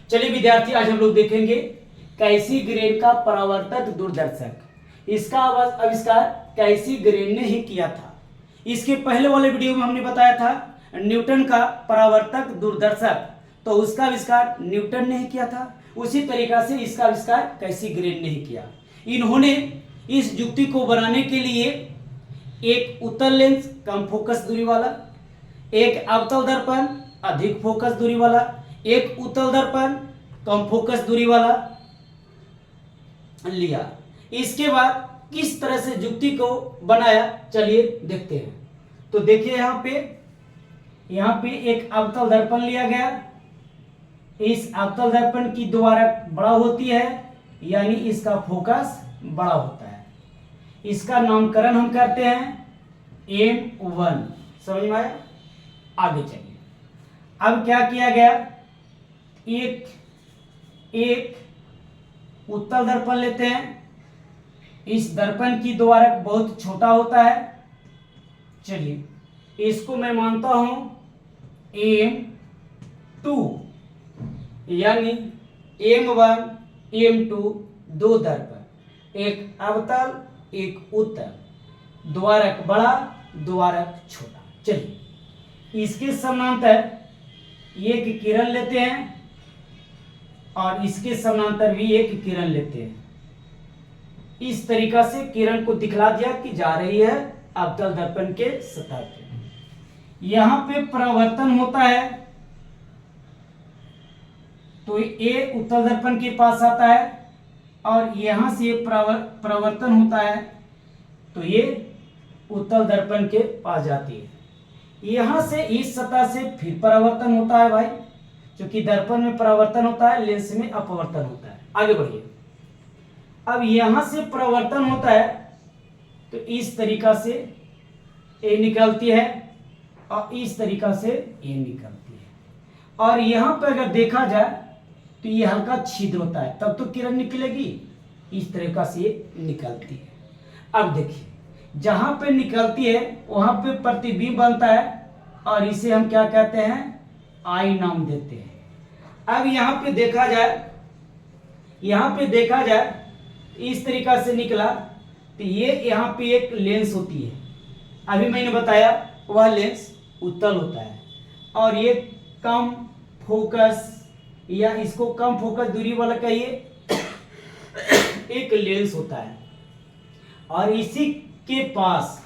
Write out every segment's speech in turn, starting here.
चलिए विद्यार्थी, आज हम लोग देखेंगे कैसीग्रेन का परावर्तक दूरदर्शक। इसका आविष्कार कैसीग्रेन ने ही किया था। इसके पहले वाले वीडियो में हमने बताया था न्यूटन का परावर्तक दूरदर्शक, तो उसका आविष्कार न्यूटन ने ही किया था। उसी तरीका से इसका आविष्कार कैसीग्रेन ने ही किया। इन्होंने इस युक्ति को बनाने के लिए एक उत्तल लेंस कम फोकस दूरी वाला, एक अवतल दर्पण अधिक फोकस दूरी वाला, एक उत्तल दर्पण कम फोकस दूरी वाला लिया। इसके बाद किस तरह से युक्ति को बनाया, चलिए देखते हैं। तो देखिए यहाँ पे एक अवतल दर्पण लिया गया। इस अवतल दर्पण की द्वारक बड़ा होती है, यानी इसका फोकस बड़ा होता है। इसका नामकरण हम करते हैं M1। समझ में आया? आगे चलिए। अब क्या किया गया, एक उत्तल दर्पण लेते हैं। इस दर्पण की द्वारक बहुत छोटा होता है। चलिए इसको मैं मानता हूं M2, यानी M1 M2 दो दर्पण, एक अवतल एक उत्तल, द्वारक बड़ा द्वारक छोटा। चलिए इसके समांतर एक किरण लेते हैं और इसके समांतर भी एक किरण लेते हैं। इस तरीका से किरण को दिखला दिया कि जा रही है अवतल दर्पण के सतह पे। यहां पे परावर्तन होता है, तो ये उत्तल दर्पण के पास आता है और यहां से परावर्तन होता है, तो ये उत्तल दर्पण के पास जाती है। यहां से इस सतह से फिर परावर्तन होता है भाई, क्योंकि दर्पण में परावर्तन होता है, लेंस में अपवर्तन होता है। आगे बढ़िए। अब यहां से परावर्तन होता है तो इस तरीका से ए निकलती है और इस तरीका से ए निकलती है। और यहां पर अगर देखा जाए तो ये हल्का छिद्र होता है, तब तो किरण निकलेगी। इस तरीका से ये निकलती है। अब देखिए, जहां पे निकलती है वहां पे प्रतिबिंब बनता है और इसे हम क्या कहते हैं, आई नाम देते हैं। अब यहां पे देखा जाए इस तरीका से निकला, तो ये यहाँ पे एक लेंस होती है। अभी मैंने बताया वह लेंस उत्तल होता है और ये कम फोकस, या इसको कम फोकस दूरी वाला कहिए, एक लेंस होता है। और इसी के पास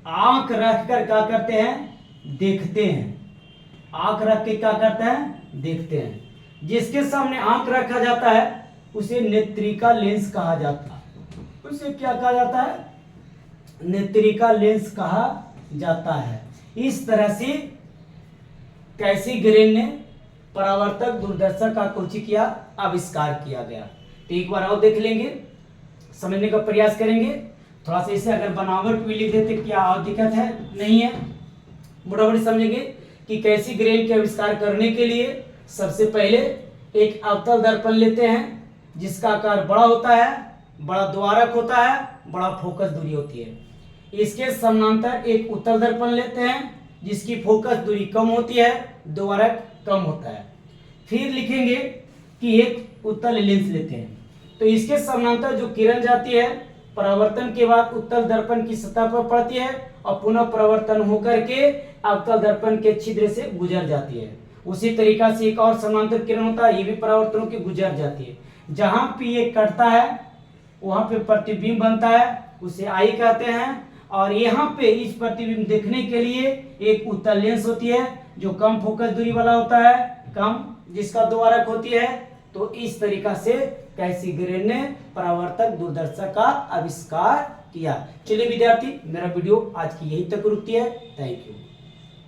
आंख रखकर क्या करते हैं, देखते हैं। आंख रख के क्या करते हैं, देखते हैं। जिसके सामने आंख रखा जाता है उसे नेत्रिका लेंस कहा जाता है। उसे क्या कहा जाता है, नेत्रिका लेंस कहा जाता है। इस तरह से कैसीग्रेन ने परावर्तक दूरदर्शक का कुछ किया, आविष्कार किया गया। तो एक बार और देख लेंगे, समझने का प्रयास करेंगे। थोड़ा सा इसे अगर बनावट भी लिख देते, क्या और दिक्कत है, नहीं है। बराबर समझेंगे कि कैसीग्रेन के आविष्कार करने के लिए सबसे पहले एक अवतल दर्पण लेते हैं जिसका आकार बड़ा होता है, बड़ा द्वारक होता है, बड़ा फोकस दूरी होती है। इसके समानांतर एक उत्तल दर्पण लेते हैं जिसकी फोकस दूरी कम होती है, द्वारक कम होता है। फिर लिखेंगे कि एक उत्तल लेंस लेते हैं, तो इसके समानांतर जो किरण जाती है परावर्तन के बाद उत्तल दर्पण की सतह पर पड़ती है और पुनः परावर्तन होकर के अवतल दर्पण के छिद्र से गुजर जाती है। उसी तरीका से एक और समांतर किरण होता है, ये भी परावर्तनों की गुजर जाती है। जहां पे ये कटता है वहां पे प्रतिबिंब बनता है, उसे आई कहते हैं। और यहाँ पे इस प्रतिबिंब देखने के लिए एक उत्तल लेंस होती है जो कम फोकस दूरी वाला होता है, कम जिसका द्वारक होती है। तो इस तरीका से कैसीग्रेन ने परावर्तक दूरदर्शक का आविष्कार किया। चलिए विद्यार्थी, मेरा वीडियो आज की यही तक रुकती है। Thank you.